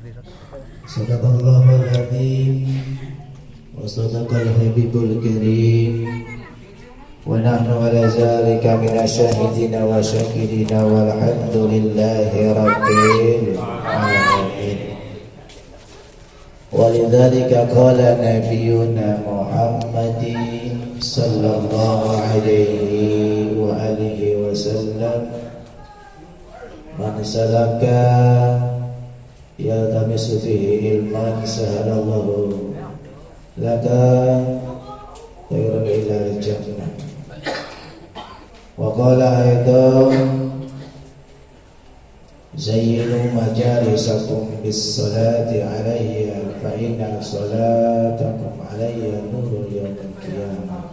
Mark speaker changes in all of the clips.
Speaker 1: Sadaqallahul adzim wa sadaqal habibul karim wa nahnu ala zalika minasyahidina wa syakirina walhamdulillahi rabbil alamin. Walidzalika qala nabiyuna Muhammadin sallallahu alaihi wa alihi wasallam, man salaka yaltamisu fihi ilman sahalallahu laka khairan ila jannah. Wa qala aidan zayyinu majalisakum bis salati alayya fa inna salatakum alayya nurul yawmil qiyamah.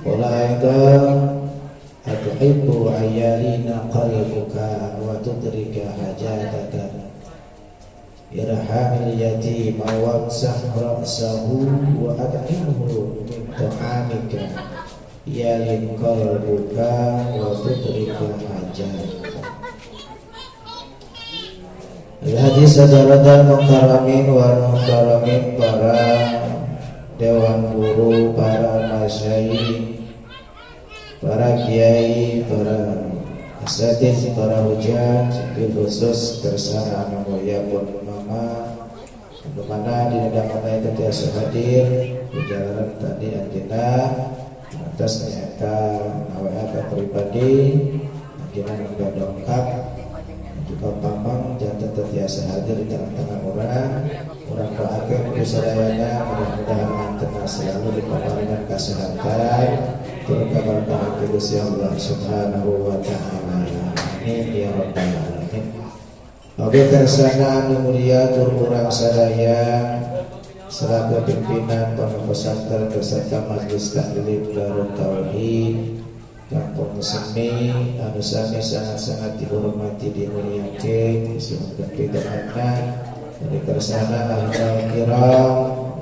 Speaker 1: Qala aidan atuhibbu ayyalina qalbuka wa tudrika hajataka irhamil yatima wamsah ra'sahu wa ad'imhu min ta'amika yalin qalbuka wa tudrika hajataka. Hadis saudara mukarramin wal mukarramin, para dewan guru, para masyayikh, para kiai, para asatiz, para hujat, khusus bersama anak mulia pun mama, untuk mana di hadapan saya terbiasa hadir berjalan tadi anjena atas nyata awal pribadi anjena juga dongkap juga pamang jangan terbiasa hadir di tengah-tengah orang doakan kesadayana mudah-mudahan mantenang selalu dipaparingan kesehatan terkabar bahagia Gusti Allah Subhanahu wa taala. Amin ya rabbal alamin. Oke, kersana anu mulia tur urang sadaya selaku pimpinan pondok pesantren beserta majelis taklim Darut Tauhid Kampung Semi anu sami sangat-sangat dihormati dimuliakan disebutkan pidana dari kersana ahli kiram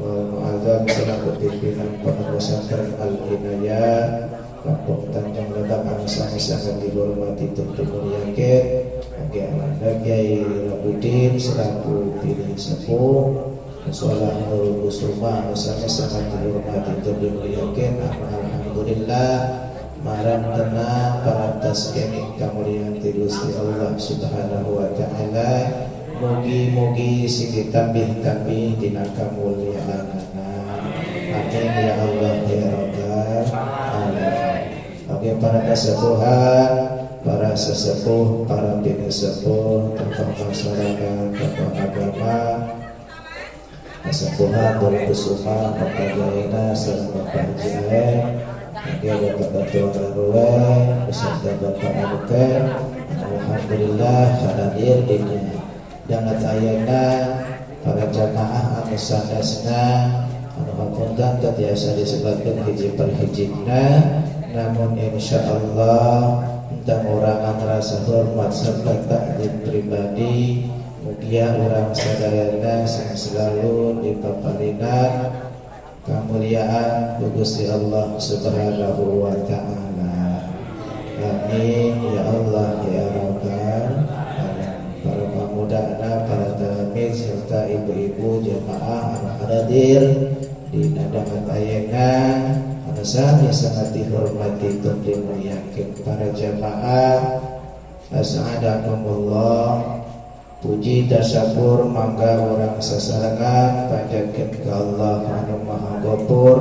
Speaker 1: wal mu'adzam selaku pimpinan pondok pesantren Al-Inayah Kampung Tanjung Lebak anu sami sangat dihormati dimuliakan bagi anak Kiai Rabudin selaku pilih sepuh Sholat Nurul Kusuma anu sami sangat dihormati dimuliakan. Alhamdulillah marang tenang parantos kene kamuliaan ti Gusti Allah Subhanahu wa taala. Mugi-mugi sing ditambih-tambih dina kamuliaanna. Amin ya Allah ya rabbal alamin. Oke, para kasepuhan, para sesepuh, para pinesepuh, tokoh masyarakat, tokoh agama, kasepuhan Nurul Kusuma, Bapak Jaina, serta Bapak Jain, Bapak Ketua RW, beserta Bapak RT. Alhamdulillah hadir dina dangat ayana para jamaah anu sadasna anu hapunten tiasa disebutkeun hiji per hijina, namun insyaallah tentang orangan rasa hormat serta takdim pribadi mugia urang sadayana sing selalu dipaparinan kemuliaan Gusti Allah Subhanahu wa taala. Amin ya Allah ya rabbal alamin. Para pamudana, para talamid serta ibu-ibu jemaah anu hadir di dangat ayeuna anu sami sangat dihormati tur dimuliakeun para jemaah. As'adakumullah. Puji tasyukur mangga orang sasarangan panjatkeun ka Allah anu Maha Ghafur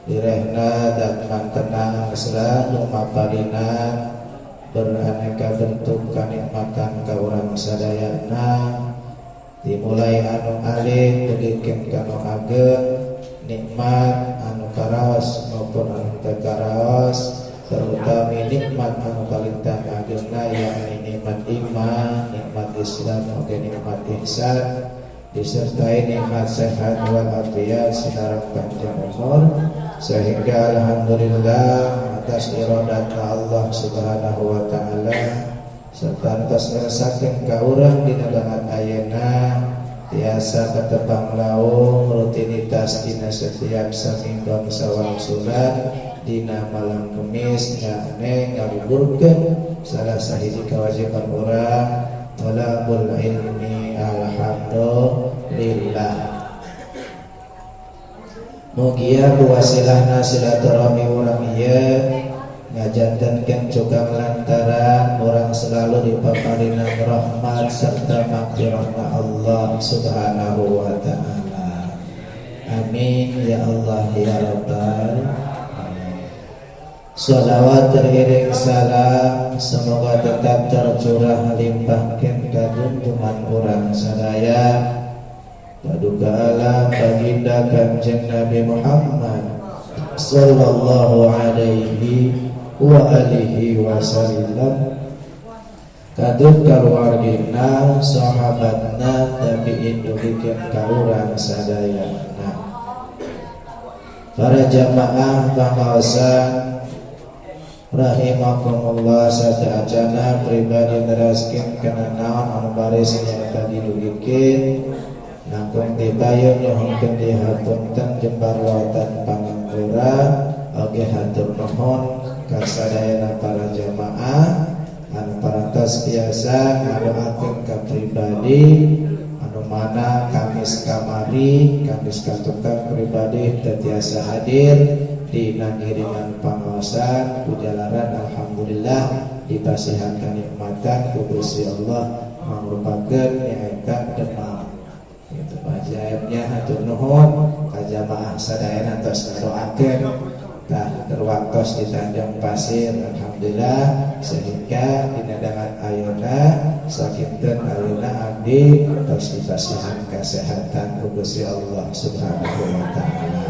Speaker 1: direhna dan mantenang selalu maparinan beraneka bentuk kanikmatan ka urang sadayana dimulai anu alit dugikeun ka anu ageng nikmat anu karaos maupun anu teu karaos terutama nikmat anu kalintang ageuna yakni nikmat iman, nikmat Islam, oke nikmat ihsan disertai nikmat sehat wal afiat sinarang panjang umur sehingga alhamdulillah atas iradat Allah Subhanahu wa taala serta atas ngerasakeun ka urang dina dangat ayeuna tiasa ketepang laung rutinitas dina setiap saminggon sawangsulan dina malam Kemis nyane ngabuburkeun salah sahiji kewajiban urang talabul ilmi alhamdulillah. Mugia kuwasilahna silaturahmi urang ieu ngajantenkeun cukang lantaran orang selalu dipaparinna rahmat serta maghfirahna Allah Subhanahu wa taala. Amin ya Allah ya rabbal alamin. Shalawat teriring salam semoga tetap tercurah limpahkeun ka junjungan urang sadaya paduka alam baginda Kanjeng Nabi Muhammad sallallahu alaihi wa alihi wasallam, kadur kaluargina sahabatna tabi'in dugikeun ka urang sadayana. Para jamaah pangaosan rahimakumullah sadayana pribadi neraskeun kana naon anu baris nyaeta didugikeun nangkung dibayun nyohongkeun dihapunten jembar watan pangampura oge hatur nuhun ka sadayana para jamaah anu parantos biasa ngadoakeun ka pribadi anu mana Kamis kamari Kamis katukang pribadi tetiasa hadir di ngiringan pangaosan pujalaran alhamdulillah dipasihan kanikmatan ku Gusti Allah mangrupakeun nyaeta demam. Itu ajaibnya hatur nuhun ka jamaah sadayana tos ngadoakeun tah terwaktos di Tanjung Pasir alhamdulillah sehingga dinadangan ayeuna sakinten ayeuna abdi tos dipasihan kesehatan ku Gusti Allah Subhanahu wa taala.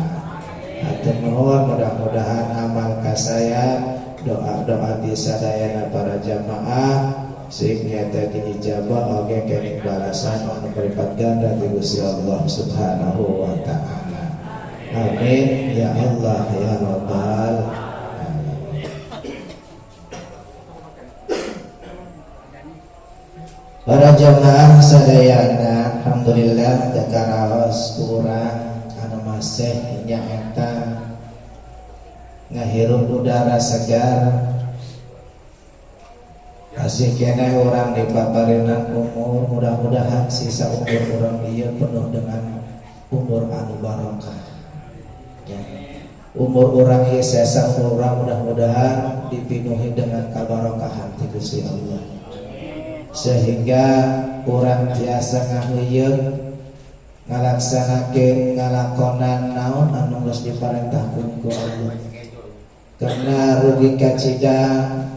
Speaker 1: Hatur nuhun mudah-mudahan amal kasaya doa-doa di sadayana para jamaah sehingga tadi ijabah oge kening balasan anu berlipat ganda ti Gusti Allah Subhanahu wa taala. Amin ya Allah ya rabbal alamin. Para jamaah sadayana alhamdulillah dakaraos urang anu masih nyaeta ngahirup udara segar. Asih keneh orang dipaparinan umur, mudah-mudahan sisa umur orang ieu penuh dengan umur anu barokah. Ya. Umur orang ieu sesa umur orang mudah-mudahan dipenuhi dengan kabarokahan ti Gusti Allah. Sehingga orang tiasa ngaheuyeung ngalaksanakeun ngalakonan naon anu geus diparentahkeun ku Allah. Karena rugi kacidang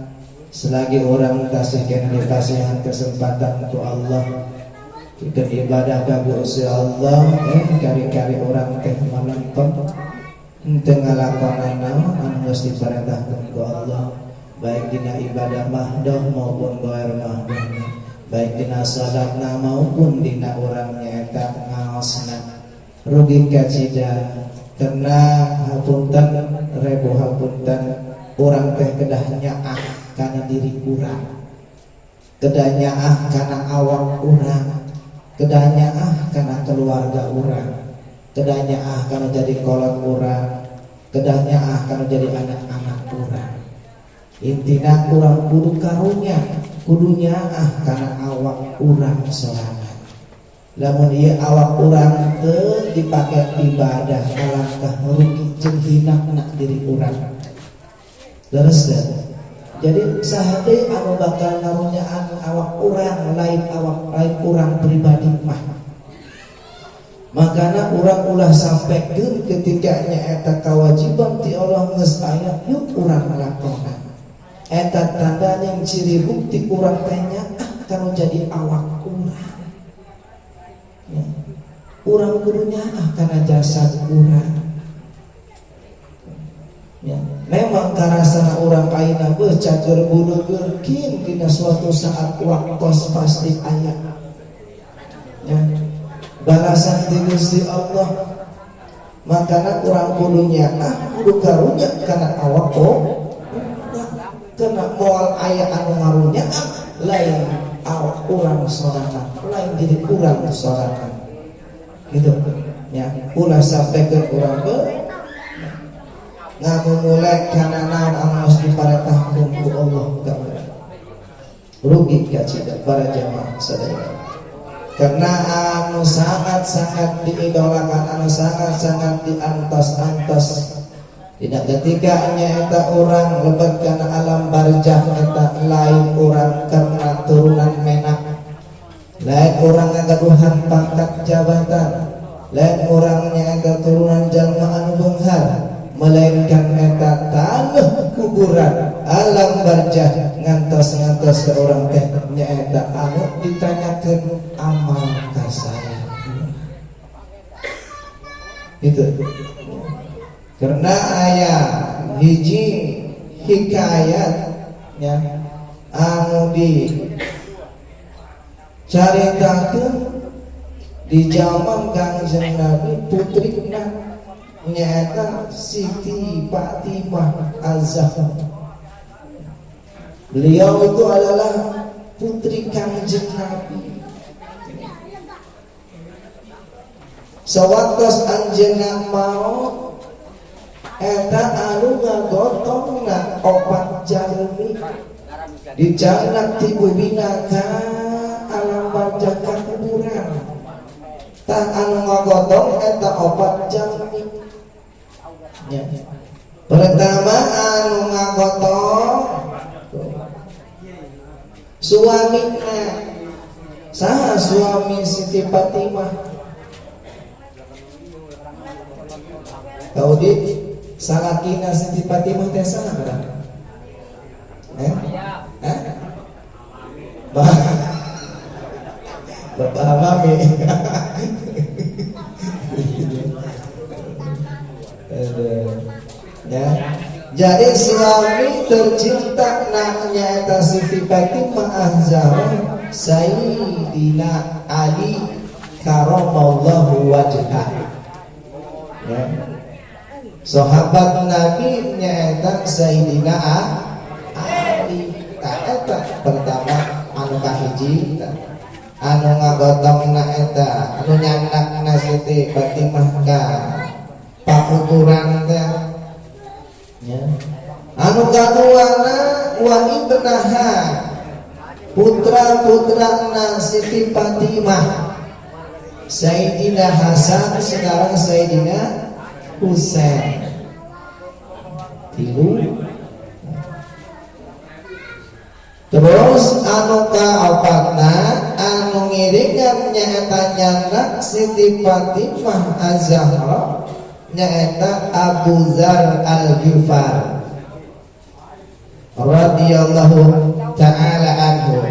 Speaker 1: selagi orang tasih kena dikasihan kesempatan untuk Allah kita ibadah ka Gusti Allah kari-kari orang teh malempem teu ngalakonan naon anu geus diparentahkeun ku Allah baik dina ibadah mahdoh maupun ghair mahdoh baik dina salatna maupun dina urang nyaeta ngaosna rugi kacida karena hapunten rebu hapunten urang teh kedah nyaah kana diri urang, kedah nyaah kana awak urang, kedah nyaah kana keluarga urang, kedah nyaah kana jadi kolot urang, kedah nyaah kana jadi anak-anak urang. Intina urang kudu karunya, kudu nyaah kana awak urang sorangan. Lamun ieu awak urang teu dipake ibadah alangkah rugi jeung hinakna diri urang. Leres teh. Jadi sahade anu bakal ngarunyaan awak urang lain urang pribadi mah. Makana urang ulah sampekeun ketika nyaeta kewajiban ti Allah geus aya yuk urang ngalakonan. Eta tanda yang ciri bukti urang teh nyaah kana jadi awak urang. Ya. Urang kudu nyaah kana jasad urang. Ya, memang karasana orang aina beuh cager bulugeun kin dina suatu saat waktos pasti aya. Ya. Balasan ti Gusti Allah. Makana urang kudu nyaah kudu karunya kana awak kana moal aya anu ngarunya lain awak urang sorangan, lain diri urang sorangan. Gitu. Ya, ulah sampaikeun urang beuh ngamumulai kana naon anu geus diparentahkeun ku Allah ka urang. Rugi ka cida para jamaah sadaya. karena anu sangat-sangat diidolakan, anu sangat-sangat diantos-antos. Tidak ketika nyata orang lebat karena alam barzah eta lain orang karena turunan menak, lain orang ngagaduhan pangkat jabatan, lain orang nyata turunan jalma anu beunghar, melainkan eta taneuh kuburan alam barzah ngantos-ngantos ke orang teh nyata anu ditanyakeun amal kasaya. Itu karena ayat hiji hikayatnya anu di caritakeun di zaman Kangjeng Nabi putrina nyaeta Siti Fatimah Az-Zahra. Beliau itu adalah putri Kangjeng Nabi. Sewaktos anjeunna maot eta anu ngagotongna opat jalmi dijanak ti bubina ka alam barzah ka kuburan. Tah anu ngagotong eta opat jalmi. Ya. Pertama anu ngagotong suamina. Saha suami Siti Fatimah? Kau di salakina Siti Fatimah teh saha berarti? Bapak mami. Ya. Jadi suami tercinta namanya eta Siti Fatimah Az-Zahra Sayyidina Ali karamallahu wajhah. Ya. Sahabat Nabi nyaeta Sayyidina Ali. Eta pertama anu kahiji anu ngagotongna eta anu nyandakna Siti Fatimah ka pakuburan teh. Ya. Anu kaduana wa ibnaha putra-putrana Siti Fatimah Sayyidina Hasan sekarang Sayyidina Husain. Tilu. Terus anu kaopatna anu ngiringan nyaeta nyanak Siti Fatimah Az-Zahra nyaeta Abu Dzar Al-Ghifari radhiyallahu taala anhu.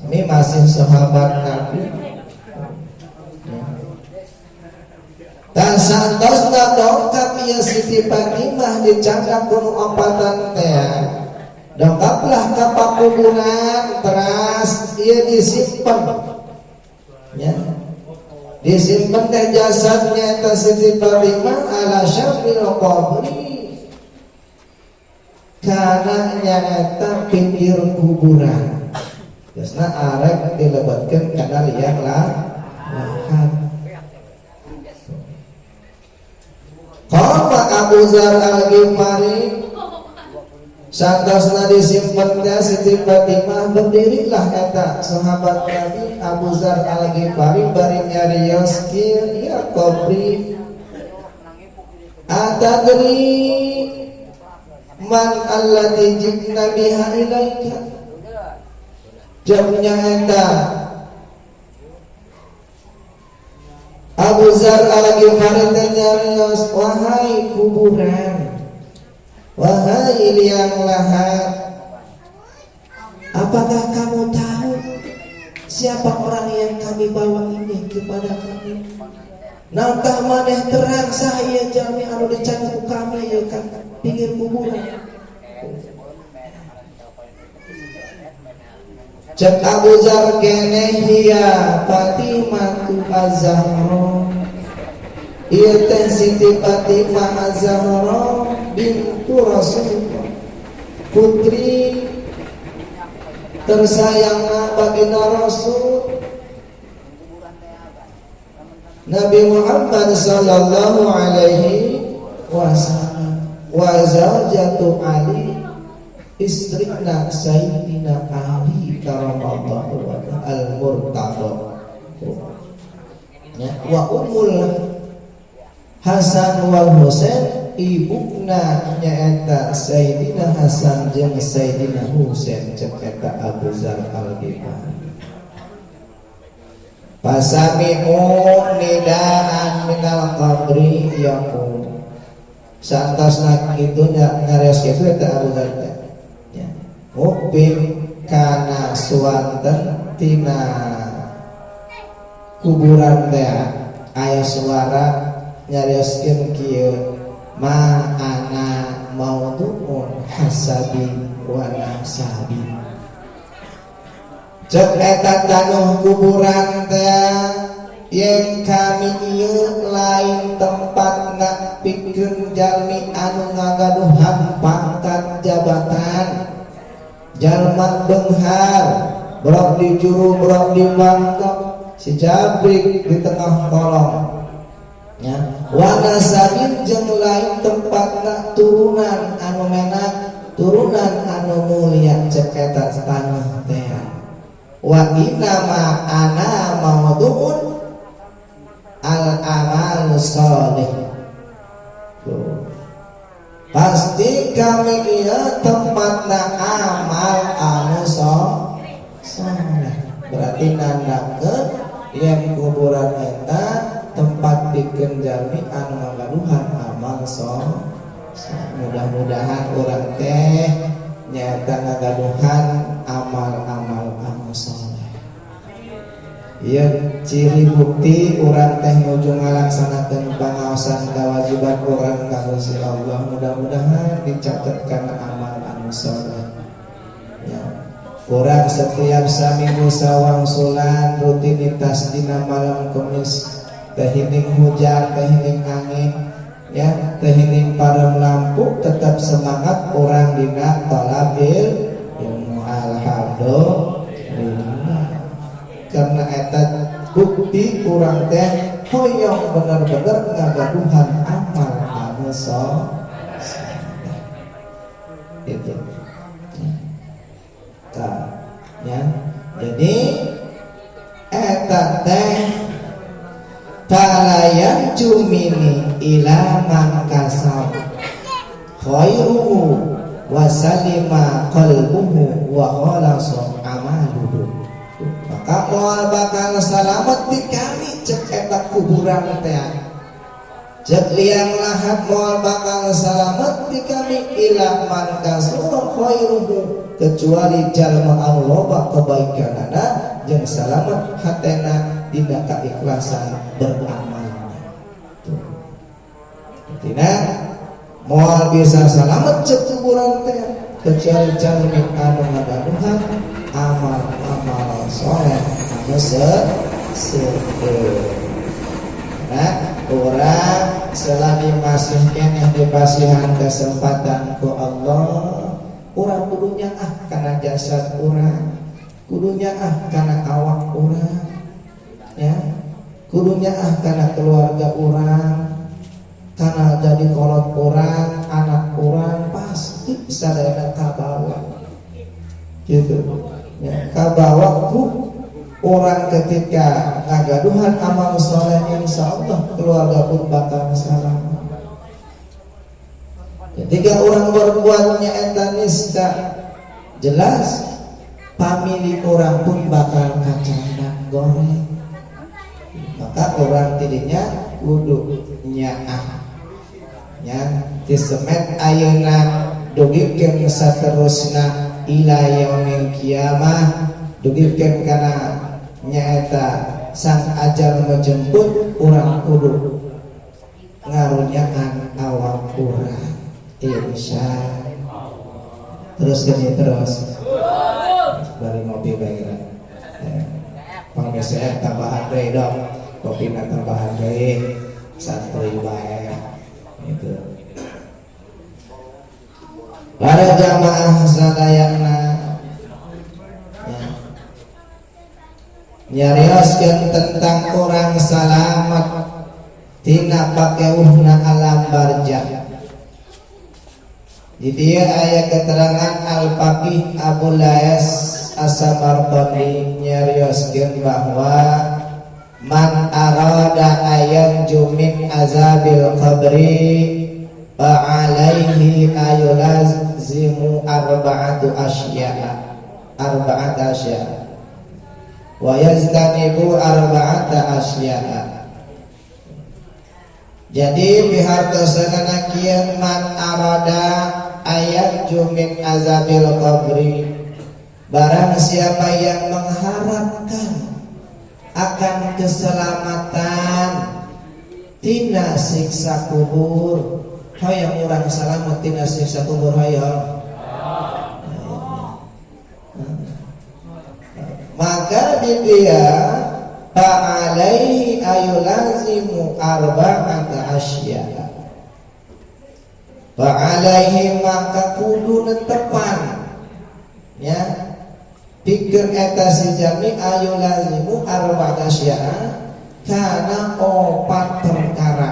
Speaker 1: Ini masih sahabat Nabi. Dan santosna dongkap ieu Siti Fatimah dicangkap kuno ompatan teh. Dongkaplah ka pakuburan teras ieu disimpen. Ya. Disimpen teh jasadnya eta Siti Fatimah ala syafil qabri. Kana nyaeta pinggir kuburan. Biasana arek dilebatkeun kana liang lahat. Qala Abu Dzar Al-Ghifari santosna disimpen teh Siti Fatimah berdirilah eta sahabat Nabi Abu Dzar Al-Ghifari bari nyarios kieu ya qabri atadri man allati jibna biha ilaika. Jamnya eta Abu Dzar Al-Ghifari nyarios, wahai kuburan, wahai liang lahat, apakah kamu tahu siapa orang yang kami bawa ini kepada kami? Nangkah maneh terang saya jami anu dicangkep kami ya kan pinggir kuburan. Cek Abu Dzar keneh hiya Fatimah Az-Zahra. Ieu teh Siti Fatimah Az-Zahra bintu Rasulullah, putri tersayang baginda Rasul Nabi Muhammad sallallahu alaihi wasallam wa zawjatu Ali, istrina Sayyidina Ali karamallahu wajhahu al-murtada. wa umul Hasan wal Husain ibuna nyaeta Sayyidina Hasan jeung Sayyidina Husain cek eta Abu Dzar Al-Ghifari. Pasami'u nidaan minal qabri yaqul. Santasna kitu ngareos kitu eta Abu Dzar ya. Upin kana suwanten tina kuburan teh aya suara nyarioskeun kieu ma ana maudhu'un hasabi wa nasabi. Cek eta tanuh kuburan teh yen kami ieu lain tempatna pikeun jalmi anu ngagaduhan pangkat jabatan, jalma beunghar brok di juru brok di mangkok si jabrik di tengah kolong ya. Wana sabin jeung lain tempatna turunan anu menak turunan anu mulia cek eta tanah teh. Wa inama ana maudhu'un al amalu sholih. Pasti kami ieu tempatna amal anu sholih. Berarti nandakeun yen kuburan eta tempat pikeun jalmi anu ngagaduhan amal sholih. Mudah-mudahan urang teh nyaeta ngagaduhan amal-amal anu sholih. Ieu ciri bukti urang teh nuju ngalaksanakeun pangaosan kewajiban urang ka Gusti Allah. Mudah-mudahan dicatetkeun amal anu sholih. Ya. Urang setiap saminggu sawangsulan rutinitas dina malam Kamis teh heuning hujan teh heuning angin ya teh heuning parem lampu tetap semangat urang dina talabil ilmu. Alhamdulillah karena eta bukti urang teh hoyong bener-bener ngagaduhan amal anu sholih itu ya. Jadi eta teh talayan cumini ila man kasab khairuhu wa salima qalbuhu wa khalasa amaluhu. Maka moal bakal salamet di kami cek eta kuburan teh. Cek liang lahat moal bakal salamet di kami ila man kasab khairuhu kecuali jalma Allah bak kebaikanana jeung salamet hatena dina keikhlasan beramal. Tina moal bisa salamet cek kuburan teh kecuali jalmi anu ngagaduhan amal-amal soleh anu seueur. Nah, urang selagi masih keneh dipasihan kesempatan ku Allah, urang kudunya kana jasad urang, kudunya kana awak urang, ya, kudunya kana keluarga urang, kana jadi kolot urang, anak urang pasti sadayana kabawa, gitu, ya, kabawa ku orang ketika ngagaduhan amal soleh insyaallah keluarga pun bakal selamat. Ketika orang berbuatnya eta nista jelas pamilik orang pun bakal kacandang goreng. Maka orang tidinya kudu nyaah nya tisemet ayeuna dugikeun saterusna ila yaumil kiamah dugikeun kana nyaeta sang ajal menjemput urang kudu ngarunyaan awak urang insya terus gini terus bari ngopi bae panggeser tambahan deui dong kopina tambahan deui santai bae gitu. Para jamaah sadayana nyarioskeun tentang orang salamat tina pakeuhna alam barzakh. Di dia aya keterangan Al-Faqih Abu Layas As-Samarqandi nyarioskeun bahwa Man arada ayan jumin azabil qabri fa'alaihi ayulazimu arba'at asya'a wa yaztanibu arba'ata asya'a. Jadi bihartosana kieu man arada ayat jumin azabil qabri, barang siapa yang mengharapkan akan keselamatan tina siksa kubur, hayang urang salamet tina siksa kubur hayang. Maka dia fa'alaihi ayulazimu arba'ata asya'a. Fa'alaihi maka kudu netepan ya pikir eta si jami ayulazimu arba'ata asya'a kana opat perkara.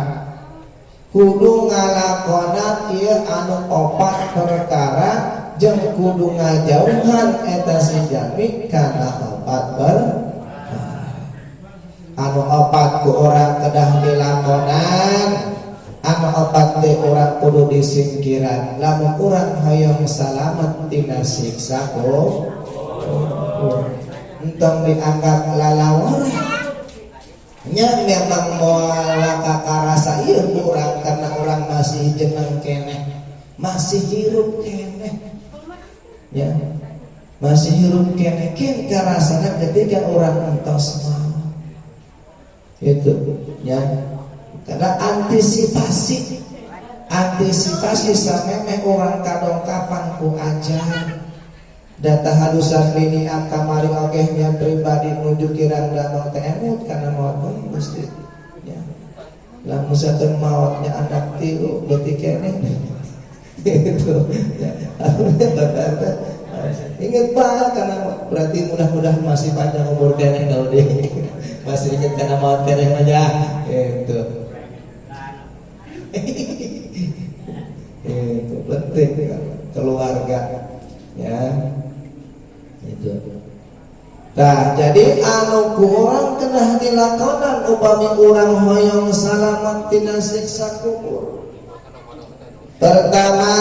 Speaker 1: Kudu ngalakonan ieu anu opat perkara jeung kudu ngajauhan eta si jami kana opat anu opat ku orang kedah dilakonan, anu opat teh orang kudu disingkiran. Lamun urang hoyong salamet tina siksa entong dianggap lalawar nya memang moal kakarasa ieu urang karena urang masih jeneng keneh, masih hirup keneh ya, masih hirup keneh kin karasana ketika urang entos itu ya, karena antisipasi sameme orang kadongkapan ku ajar data halusan lini kamari ogehnya pribadi menuju kirang damang temut karena maut mesti ya, lamun saten mautnya anak tilu berarti keneh itu ya. Ingat banget karena berarti mudah-mudahan masih panjang umur keneh kalau dia masih ingat karena maut keneh aja itu. Itu penting keluarga ya itu. Nah jadi anu kurang kena dilakonan upami urang hoyong salamet tina siksa kubur. Pertama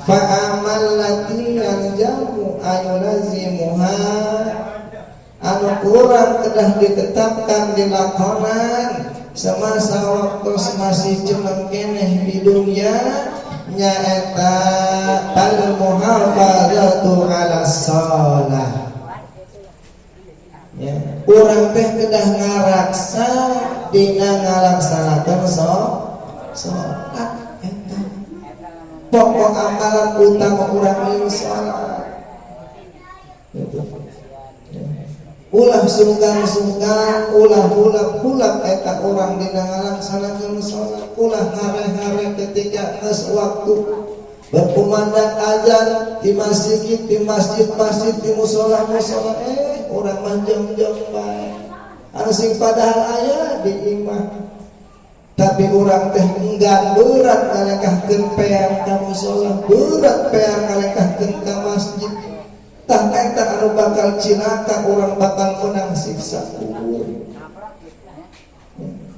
Speaker 1: fa'amal lati yanjamu ayulazimuha anu kurang kedah ditetapkan dilakonan semasa waktu masih jeneng keneh di dunia nyaeta al muhafadzatu ala shalah ya, urang teh kedah ngaraksa dina ngalaksanakeun salat eta pokok amalan utama urang ieu salat gitu. Ulah sungkan ulah hulap eta urang dina ngalaksanakeun salat, ulah hare-hare ketika geus waktu berkumandang azan di masjid di musala urang mah jong-jong bae anu sing padahal aya di imah tapi urang teh enggan berat ngalengkahkeun peang ka musala, berat peang ngalengkahkeun ka masjid. Tah eta anu bakal cilaka urang bakal menang siksa kubur.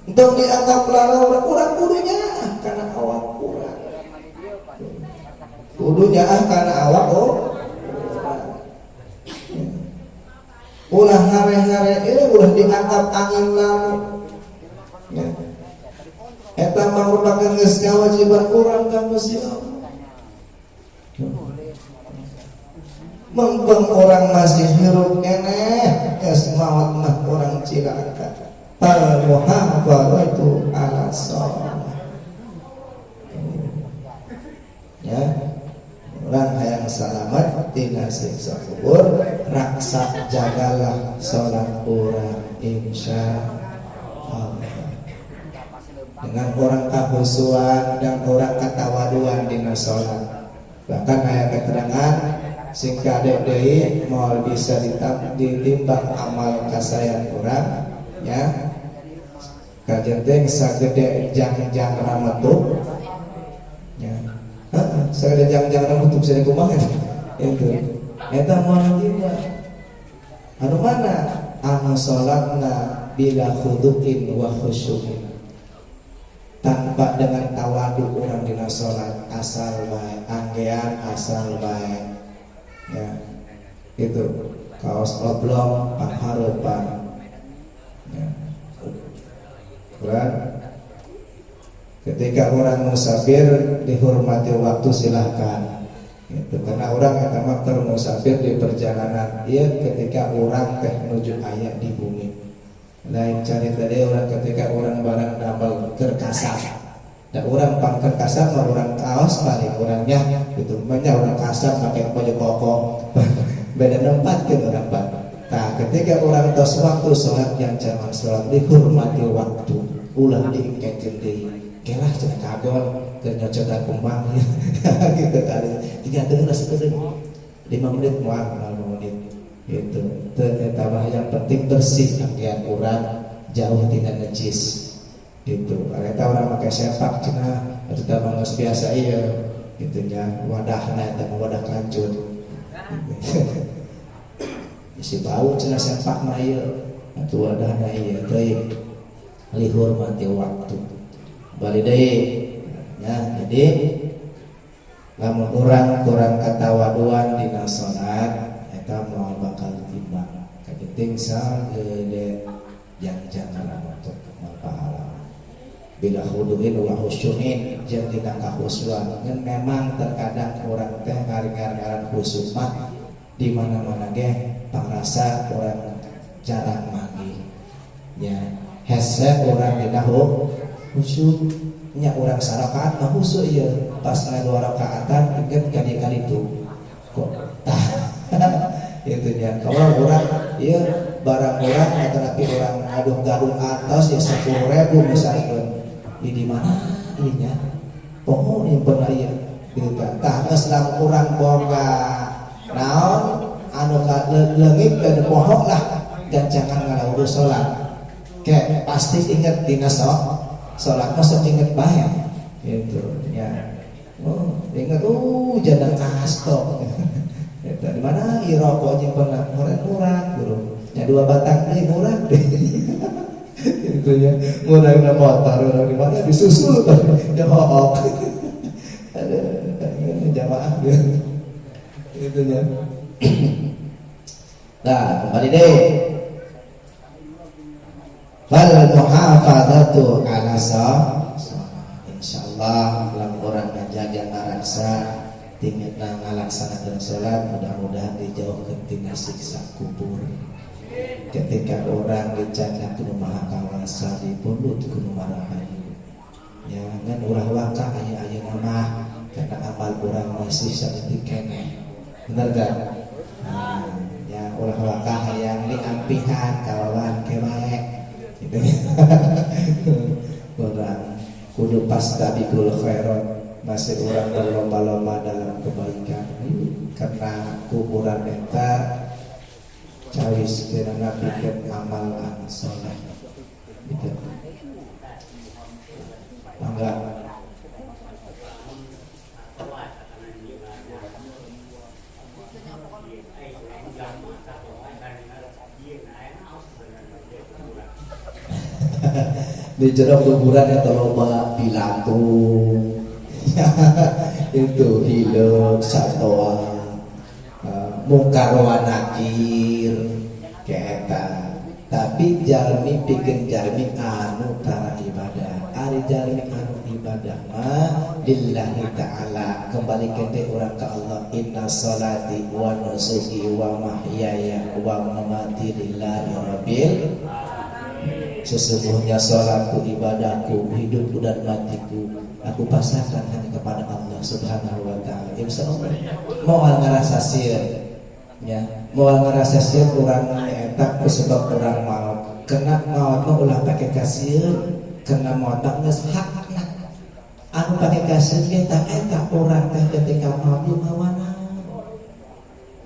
Speaker 1: Entong dianggap lalawar urang kudunya kana awak urang. Kudunya kana awak ulah hare-hare ulah dianggap angin lalu. Ya. Eta merupakan geus kewajiban urang ka muslim. Mumpung orang masih hirup keneh geus maot mah orang cilaka. Fal muhafadzatu ala shalah. Ya. Orang hayang salamet tina siksa kubur, raksa jagalah salat urang insyaallah. Dengan orang kahusuan dan orang katawaduan dina salat. Bahkan aya keterangan sing kadek deui moal bisa ditimbang amal kasayan urang ya. Kajen teh sagede jang-jang rametuk. Ya. Sagede jang-jang rametuk sare kumaha itu. Eta moal tiba. Anu mana? Anu salatna bila khudu'in wa khusyu'in, tanpa dengan tawadu orang dina salat, asal bae anggean, asal bae ya itu kaos oblong pangharupan ya. Ketika orang musafir dihormati waktu silahkan gitu. Karena orang yang musafir di perjalanan ya ketika orang teh menuju ayat di bumi lain cari tadi orang ketika orang barang double kerkasar dan orang pang kerkasar mau orang kaos paling orangnya itu banyak orang kasar pakai baju koko beda tempat ke orang pan. Nah ketika orang tos waktu sholat yang jangan sholat dihormati waktu ulang diingkatkan di kelah cina kagol kerja cerdas kumbang gitu kali 3 detik sekedar 5 menit mual 5 menit gitu. Tambah yang penting bersih anggian orang jauh tidak najis gitu. Karena orang pakai sepak cina itu tambah biasa iya gitunya wadahnya dan wadah kancut isi bau cina sepak mah iya itu wadahnya iya baik dihormati waktu balik deh ya. Jadi lamun orang kurang katawaduan dina salat eta moal bakal timbang kagiting sagede jangan untuk pahala bila khuduin wa khusyuin jeung dina kahusuan ngan memang terkadang orang teh ngaran khusyuk mah di mana-mana ge pangrasa orang jarang magi ya hese orang dina khusyuk nya orang sarakat mah khusyuk ieu pas na 2 rakaatan inget kali-kali itu kok itu nya kalau orang ieu barang orang atau tapi orang aduh gadung atas ya 10.000 misalkan di mana ininya pohon yang pernah ieu gitu tah geus lam urang boga naon anu leungit dan pohon lah dan jangan ngalaudu salat kayak pasti inget dina salat masuk inget bae gitu ya. Oh inget jadang kasto eta di mana ieu rokok jeung pernah murah guru nya 2 batang deui murah deh itu ya murahna motor orang di mana disusul ya hook ada jamaah itu ya. Nah kembali deh fal muhafadzatu ala insyaallah lamun urang ngajaga ngaraksa tingitna ngalaksanakeun salat mudah-mudahan dijauhkeun tina siksa kubur. Ketika orang dicanda kudu maha kawasa dipunut kudu marahayu ya ngan urang waka aya-aya mah karena amal urang masih saeutik keneh bener kan ya urang waka hayang diampihan kawan kebaek gitu orang kudu pastabikul khairat masih orang berlomba-lomba dalam kebaikan karena kuburan eta cawis kirana bikin amal soleh gitu enggak di jero kuburan eta loba pilatung itu hidup satoa mungkar wa nakir keeta tapi jalmi pikeun jalmi anu tara ibadah ari jalmi anu ibadah mah lillahi ta'ala kembali ke urang ka Allah inna sholati wa nusuki wa mahyaya wa mamati lillahi rabbil sesungguhnya salatku ibadahku hidupku dan matiku aku pasrahkan hanya kepada Allah Subhanahu wa taala. Insyaallah moal ngarasa sieun ya, moal ngarasa sieun urang eta sebab urang maot. Kena maot mah ulah pake kasieun, kena maot geus hakna. Anu pake kasieun ge eta urang teh ketika maot lumawana.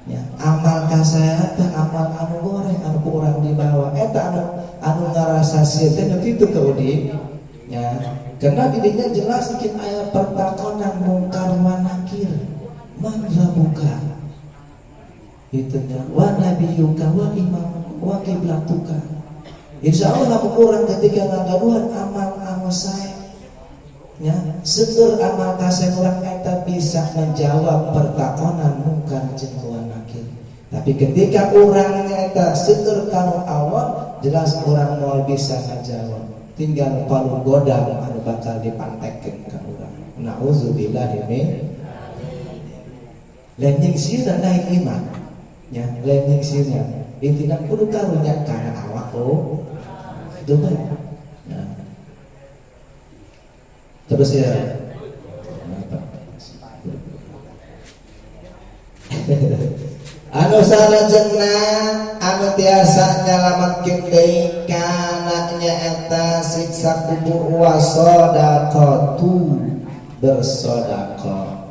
Speaker 1: Ya, amal kasaya teh amal anu goreng anu ku urang dibawa eta anu ngarasa sieun teh kitu kaudi ya. Karena didinya jelas bikin ayat pertakanan mungkar wa nakir man rabbuka itunya wa nabiyuka wa imam wa qiblatuka Insya Allah kurang ketika ngagaduhan amal-amal saya. Ya, seger amal kasih orang eta bisa menjawab pertakonan mungkar jeung nakir. Tapi ketika orang eta seger kanu Allah, jelas orang mau bisa ngajawab. Tinggal palu godam anu bakal dipantekeun ka urang. Nauzubillahi min landing sieuna naik iman. Ya, landing sieuna intina kudu karunya kana awak itu baik. Nah. Terus ya anu salajengna anu tiasa nyalametkeun deui kana nyaeta siksa kubur wa shadaqatu bersedekah.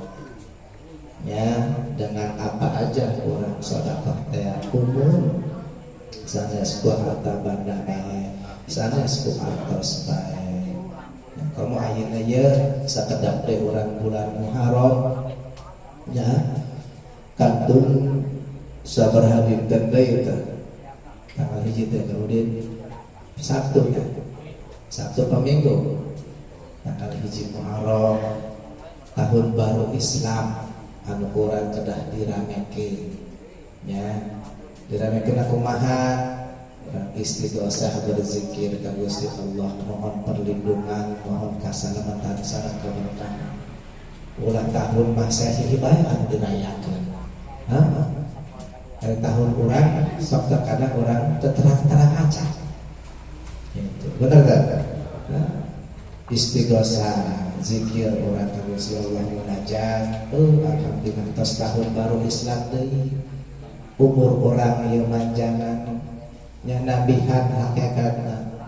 Speaker 1: Ya, dengan apa aja orang sedekah teh umum sanes ku harta banda bae, sanes ku artos bae. Kamu ayeuna ye sakedap teh urang bulan Muharram ya kantun sabaraha dinten deui teh tanggal 1 teh kemudian Sabtu ya. Sabtu paminggu tanggal 1 Muharram tahun baru Islam anu kurang kedah diramekeun ya. Diramekeun kumaha urang istighosah berzikir ka Gusti Allah, mohon perlindungan, mohon kasalamatan sareng keberkahan. Ulang tahun Masehi bae anu dirayakeun. Hari tahun urang sok terkadang urang terang-terang aja. Gitu. Bener tak? Istighosah, zikir urang ka Gusti Allah munajat. Alhamdulillah tos tahun baru Islam deui. Umur orang ieu manjangan nya nabihan hakikatna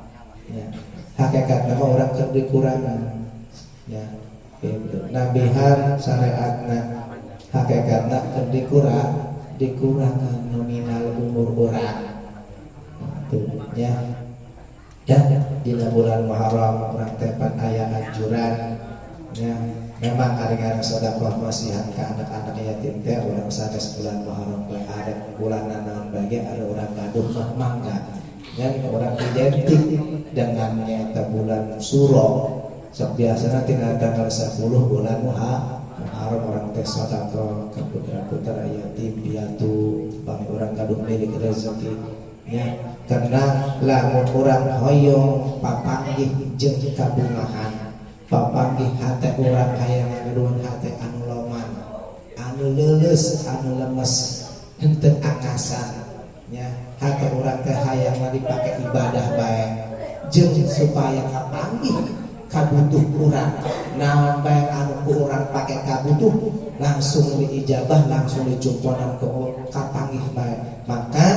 Speaker 1: ya hakikatna mah urang keur dikurangan ya itu nabihan syariatna hakikatna keur dikurangan nominal umur urang tuh ya dina bulan Muharram urang teh pan aya anjuran ya memang hari-hari sedekah masihan ke anak-anak yatim teh urang sanes bulan Muharram bae ada bulan naon bagi ada orang gaduh mah mangga dan orang identik dengan nyata bulan Suro sok biasana tina tanggal 10 bulan Muharram orang teh sedekah ka putra-putra yatim piatu bang orang gaduh milik rezeki nya karena lamun urang hoyong papanggih jeung kabungahan papanggih hate urang hayang ngaduan hate anu loman anu leuleus anu lemes henteu akasan nya hate urang teh hayang dipake ibadah bae jeung supaya kapanggih kabutuh urang naon bae anu ku urang pake kabutuh langsung diijabah langsung dicumponan ke kapanggih bae maka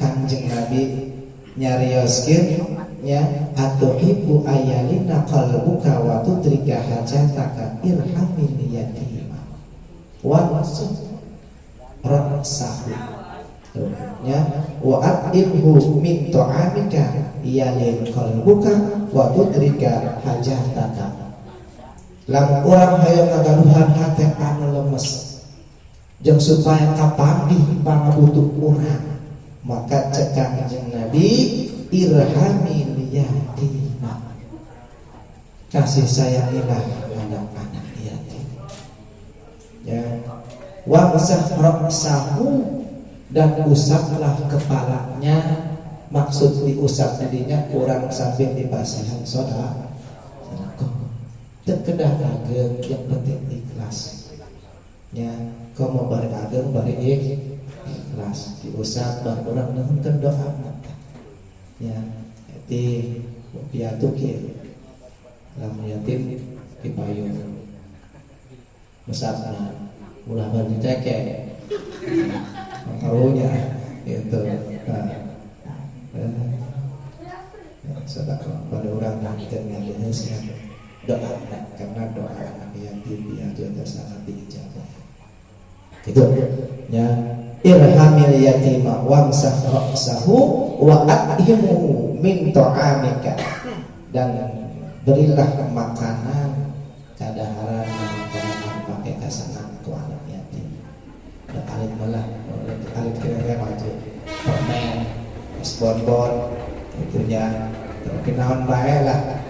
Speaker 1: Kanjeng Nabi nyarioskeun nya atuhibu ayalina qalbuka wa tudrika hajataka irhamil yatima wa rasahu ya wa atibhu min ta'amika yalin qalbuka wa tudrika hajataka lamun urang hayang ngagaduhan hate anu lemes jeung supaya kapanggih pangabutuh urang maka cek Kanjeng Nabi irhamil yatima kasih sayangilah anak-anak yatim ya wamsah ra'sahu dan usaplah kepalanya maksud diusap tadinya kurang sambil dibasihan sedekah terkedah ageng yang penting ikhlas ya kamu bari ageng bari ikhlas diusap bar urang neukeun doa ya ti piatu kieu lamun yatim dipayung musabna ulah bari ceke karunya itu sedekah pada orang nanten ngaliheusna doa karena doa anak yatim piatu itu sangat diijabah gitu ya irhamil yatima wamsah ra'sahu wa at'imhu min ta'amika dan berilah makanan kadaharan makanan pakai kasangan ku anak yatim dan alit malah alit kira-kira maju permen es bonbon itunya kenaon bae lah,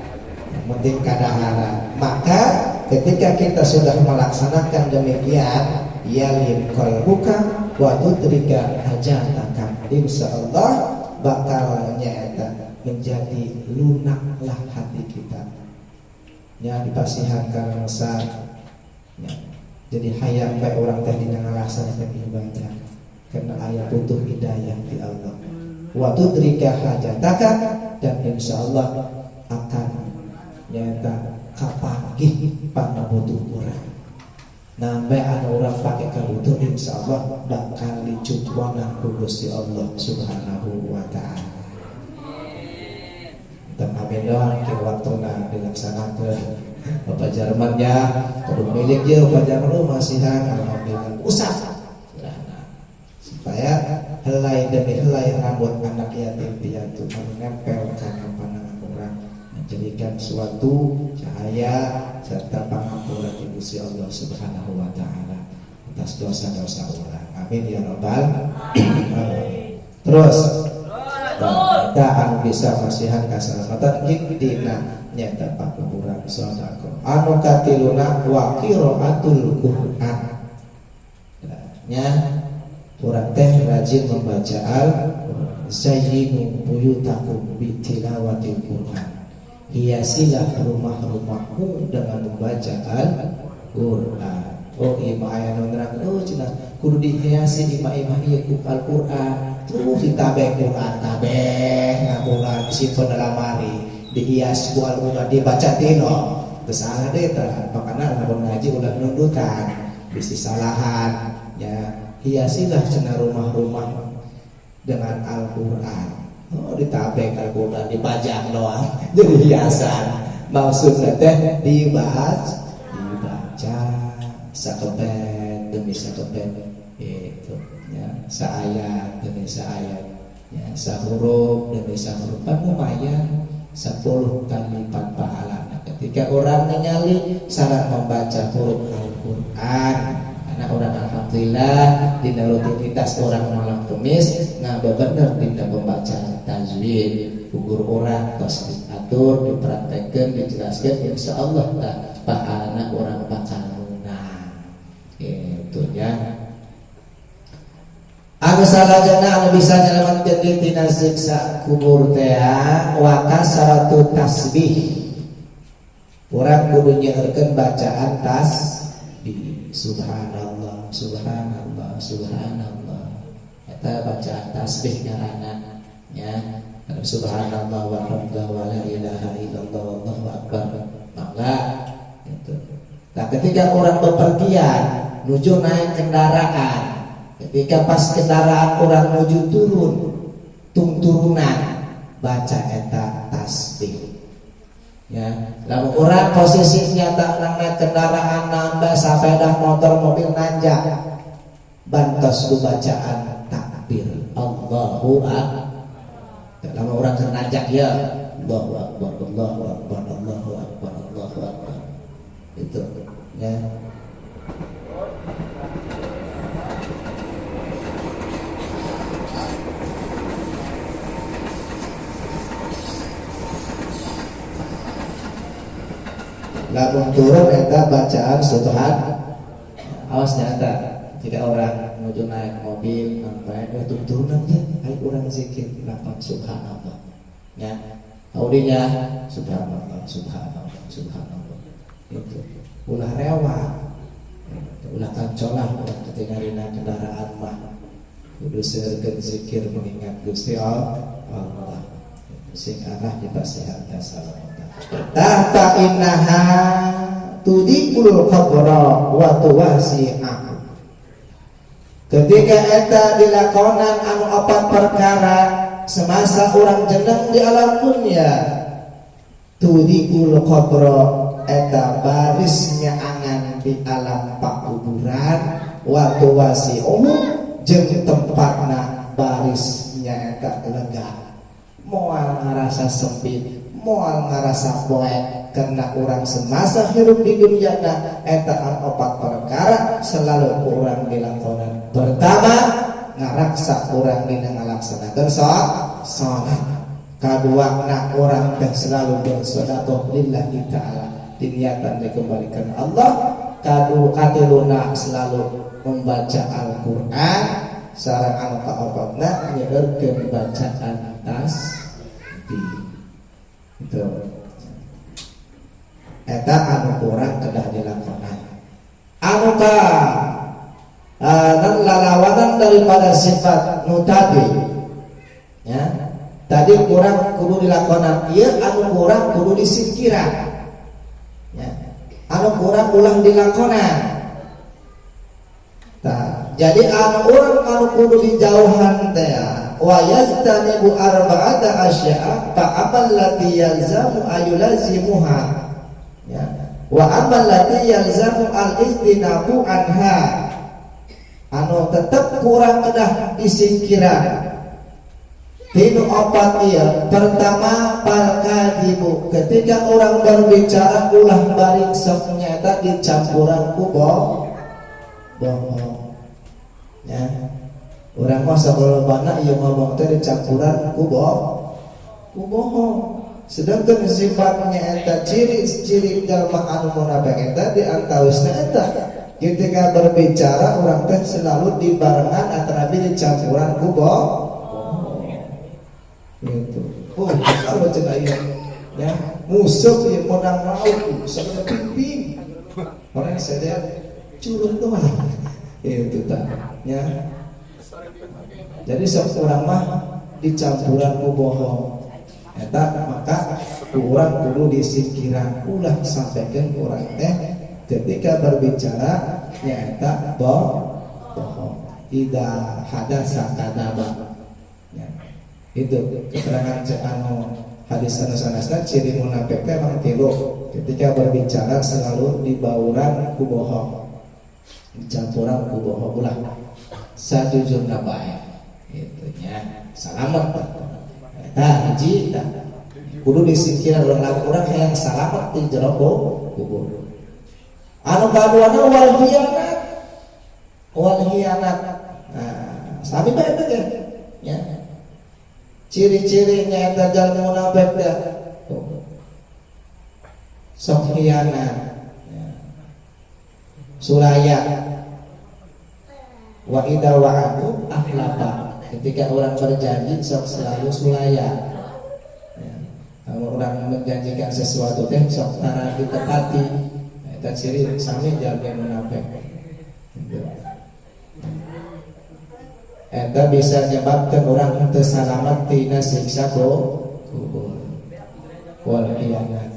Speaker 1: yang penting kadahara. Maka ketika kita sudah melaksanakan demikian, yalim qalbuka wa tudrika hajataka, insyaallah bakal nyaeta menjadi lunaklah hati kita ya dipasihan karena besar ya. Jadi hayang bae orang teh dina ngalaksanakeun ibadah karena aya butuh hidayah di Allah. Wa tudrika hajataka, dan insyaallah akan nyata kapanggih pangabutuh urang. Nambah anu urang pake kabutuh insyaallah bakal dicukwana ku Gusti Allah Subhanahu wa taala. Dan amin doang kira waktuna dilaksanakeun. Bapak Jermannya kudu milik je Bapak Jerman masihan alhamdulillah usah. Supaya helai demi helai rambut anak yatim piatu menempel karena pandangan orang, menjadikan suatu cahaya serta pangampunan di Gusti Allah Subhanahu wa taala atas dosa-dosa orang. Amin ya rabbal alamin. Terus kita anu bisa masihan kasalamatan dina nyata pakuburan sedekah. Anu katiluna wa qiraatul Qur'an. Ya, orang teh rajin membaca Zayyinu buyutakum bitilawatil Qur'an. Hiasilah rumah-rumahmu dengan membaca Al-Qur'an. Oh ima aya nu nerang, oh cenah kudu dihiasi imah-imah ieu ku Al-Qur'an. Tuh ditabe Qur'an kabeh ngabulan disimpen dalam lemari, dihias ku Al-Qur'an dibaca tino. Teu salah deui tah, makana lamun ngaji ulah nundutan bisi salahan ya. Hiasilah cenah rumah-rumah dengan Al-Qur'an. Oh ditabek Al-Qur'an dipajang doang jadi hiasan. Maksudnya teh dibaca sakeben demi sakeben itu ya, saayat demi saayat ya, sahuruf demi sahuruf kan lumayan 10 kali lipat pahalana ketika orang ningali syarat membaca huruf Al-Qur'an. Karena orang alhamdulillah dina rutinitas orang malam Kemis bener dina membaca tajwid, gugur orang tos diatur, dipraktekkeun, dijelaskeun, insyaallah tah pahalana orang bakal menang. Gitu ya. Anu salajana anu bisa nyelametkeun tina siksa kubur teh wa kasaratu tasbih. Urang kudu nyeurkeun bacaan tasbih. Subhanallah, subhanallah, subhanallah. Eta bacaan tasbih ngaranna ya. Subhanallah walhamdulillah wa la ilaha illallah wallahu akbar. Mangga gitu. Nah, ketika orang bepergian nuju naik kendaraan, ketika pas kendaraan orang menuju turun, turunan baca eta tasbih. Ya, lalu orang posisinya tak naik kendaraan nambah sepeda motor mobil nanjak, bantos ku bacaan takbir Allahu akbar. Lalu orang nanjak ya Allahu akbar Allahu akbar Allahu akbar Allahu akbar. Itu ya. Lamun turun eta bacaan subhan. Awas nyata tidak orang menuju naik mobil sampai turun aja hai orang zikir lapan subhanallah ya. Audinya subhanallah subhanallah subhanallah. Itu ulah rewa ulah kancolah orang ketika dina kendaraan mah kudu seueurkeun zikir mengingat Gusti Allah sing arah dipasihan salam. Tahta innaha tudikul qabra wa tuwasi'ah. Ketika eta dilakonan anu opat perkara semasa orang jeneng di alam dunia, tudikul qabra eta barisnya angan di alam pakuburan wa tuwasi'ah jeung tempatna barisnya eta lega. Moal ngarasa sempit, moal ngarasa poek, karena orang semasa hidup di dunia eta opat perkara selalu orang dilakonan. Pertama ngaraksa orang dina ngalaksanakeun salat. Kedua, nak orang teh selalu bersedekah lillahi ta'ala, diniatan dikembalikan Allah. Katiluna selalu membaca Al-Quran, sareng anu kaopatna nyeurkeun bacaan tasbih. Itu eta anu kurang kedah dilakonan. Anu ka lalawanan daripada sifat nu tadi, ya. Tadi kurang kudu dilakonan, ieu anu kurang kudu disingkiran, ya. Anu kurang ulang dilakonan. Tah, jadi anu urang anu kudu dijauhan teh wa yastanibu arba'ata asya'a fa amal lati yalzamu ayulazimuha, ya. Wa amal lati yalzamu al-istinabu anha, anu tetep kurang kedah disingkiran. Tinu opat ieu, pertama palkadibu, ketika orang berbicara ulah bari sok nyata dicampuran ku bohong, ya. Urang mah sabalobana ieu ngomong teh dicampuran ku bohong. Sedangkan sifatnya eta ciri-ciri jalma anu munafik eta di antawisna eta, ketika berbicara orang teh selalu dibarengan antara dicampuran ku bohong. Gitu. Oh, apa cenah ieu? Ya, musuh ieu menang laut, sampai pimpin. Orang sadar curut doang. Itu tah, ya. Jadi seorang mah dicampuran ku bohong. Eta maka urang kudu disingkiran ulah sampaikeun urang teh ketika berbicara nyaeta bohong. Ida hadasa kadaba. Itu keterangan anu hadis anu sanesna ciri munafik teh emang tilu, ketika berbicara selalu dibauran ku bohong, dicampuran ku bohong ulah sajujurna bae itu nya salamet tah hiji tah kudu disingkirkan urang hayang salamet di jero kubur. Anu kaduana wal hianat nah sami bae teh ya. Ciri-cirinya eta jalma munafik teh sok hianat, ya. Sulaya wa idza wa'adu akhlafa, ketika orang berjanji sok selalu sulaya, ya. Kalau orang menjanjikan sesuatu teh sok tara ditepati, eta ciri sami jalma munafik. Eta bisa menyebabkan orang teu salamet tina siksa kubur. Wal khianat.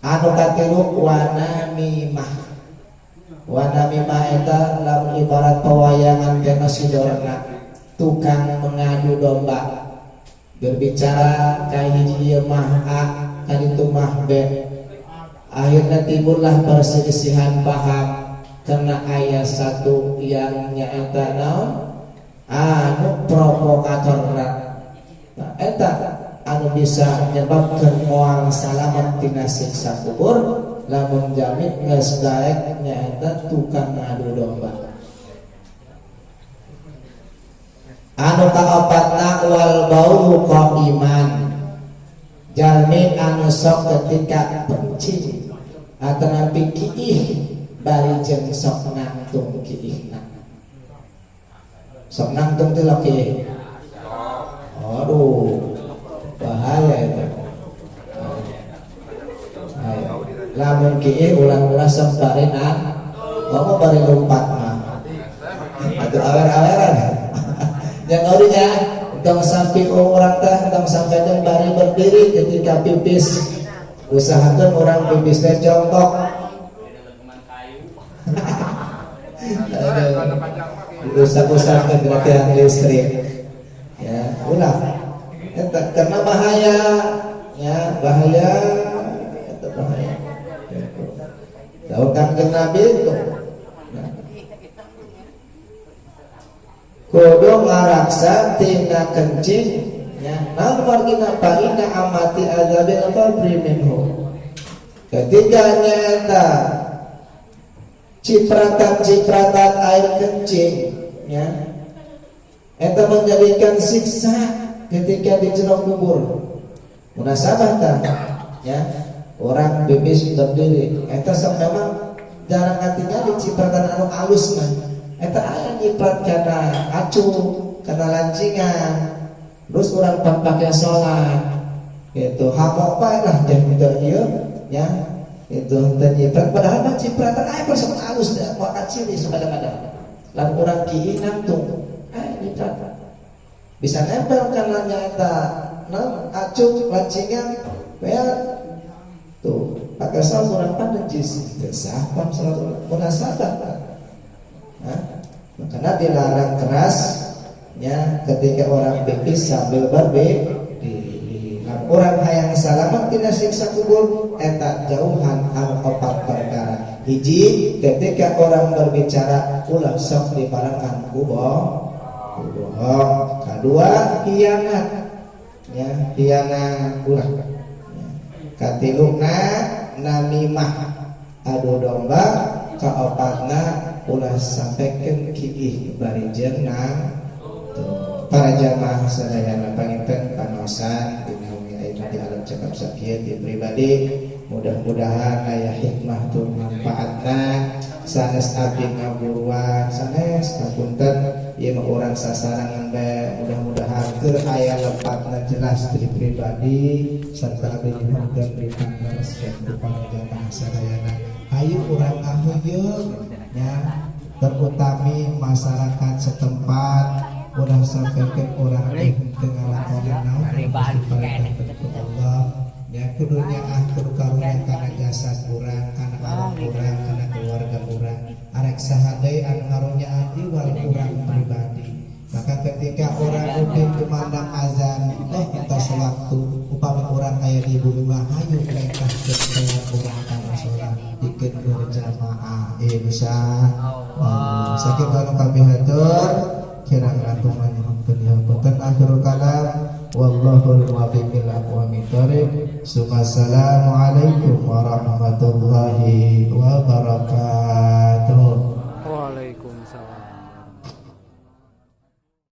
Speaker 1: Anu katilu wanamimah. Wanamimah eta lamun ibarat pewayangan kana sidorna, tukang mengadu domba. Berbicara ka hiji ieu mah A, ka ditu mah B. Akhirna timbullah perselisihan paham karena aya satu yang nyaeta naon? Anu provokator. Nah eta anu bisa menyebabkan moal salamet tina siksa kubur lamun jami geus daek nyaeta tukang ngadu domba. Anu kaopatna wal bauru qaiman, jalmi anu sok ketika pencing atau napi kiih bari jeung sok nangtung kiihna. Sok nangtung teh laki. Aduh, bahaya itu. Ayo, lamun kieu ulang-ulang sok barenan, kamu bari lompat mah. Atuh awer-aweran. Yang orinya, tong sampai orang teh, tong sampai jeung bari berdiri ketika pipis. Usahakeun orang pipis teh jongkok. Rusak-rusak kegerakan listrik, ya ulah, karena bahaya, ya bahaya, itu bahaya. Tahu Kanjeng Nabi itu, kudu ngaraksa tina kencing, ya. Namun kita paina amati azabil qabri minhu. Ketika nyata cipratan air kencing, ya, itu menjadikan siksa ketika di jero kubur munasabah tah ya orang bebas berdiri eta sok memang jarang katingali cipratan anu alus mah eta aya nyiprat kana acuh kana lancingan terus orang pakai sholat itu hamok bae lah jeung teu ieu nya itu teu nyiprat padahal mah cipratan aya sok alus da moal kacili sabada-bada lamun urang kieu nangtung aya nyiprat bisa nempel kana nyaeta naon acuh lancingan ya tuh pakai sholat urang pandang jis teu sah pam sholat munasabah makanya dilarang keras ya ketika orang bebis sambil di orang hayang salamat tina siksa kubur eta jauhan anu opat perkara hiji ketika orang berbicara ulah sok diparangan ku bohong kadua hianat ya hianat ulah katiluna namimah adu domba kaopatna ulah sampaikan kiih bari jenang para jamaah sadayana panginten panosan dinaungi ayeuna di alam cakap sakieu ti pribadi mudah-mudahan aya hikmah tur manfaatna sanes abdi ngaburuan sanes kapunten ieu mah urang sasarangan bae mudah-mudahan keur aya lepatna jelas ti pribadi sarta abdi nyuhunkeun dipangareskeun ku para jamaah sadayana ayo urang ngahuyeuh nya terutami masyarakat setempat udah sampaikan orang dengan laporan Allah ya kudunya kudu karunya karena jasad kurang karena alam kurang karena keluarga kurang arek sahadai anu ngarunyaan iwal kurang pribadi maka ketika orang udin kumandang azan kita sewaktu upama orang aya di bumi mah hayu mereka ketika kurang karena sholat ikut berjamaah insya Allah sakit anu kami hatur kira-kira kumanyuhkeun punten akhirul kalam wallahul muwaffiq ila aqwamit thoriq assalamu alaikum warahmatullahi wabarakatuh.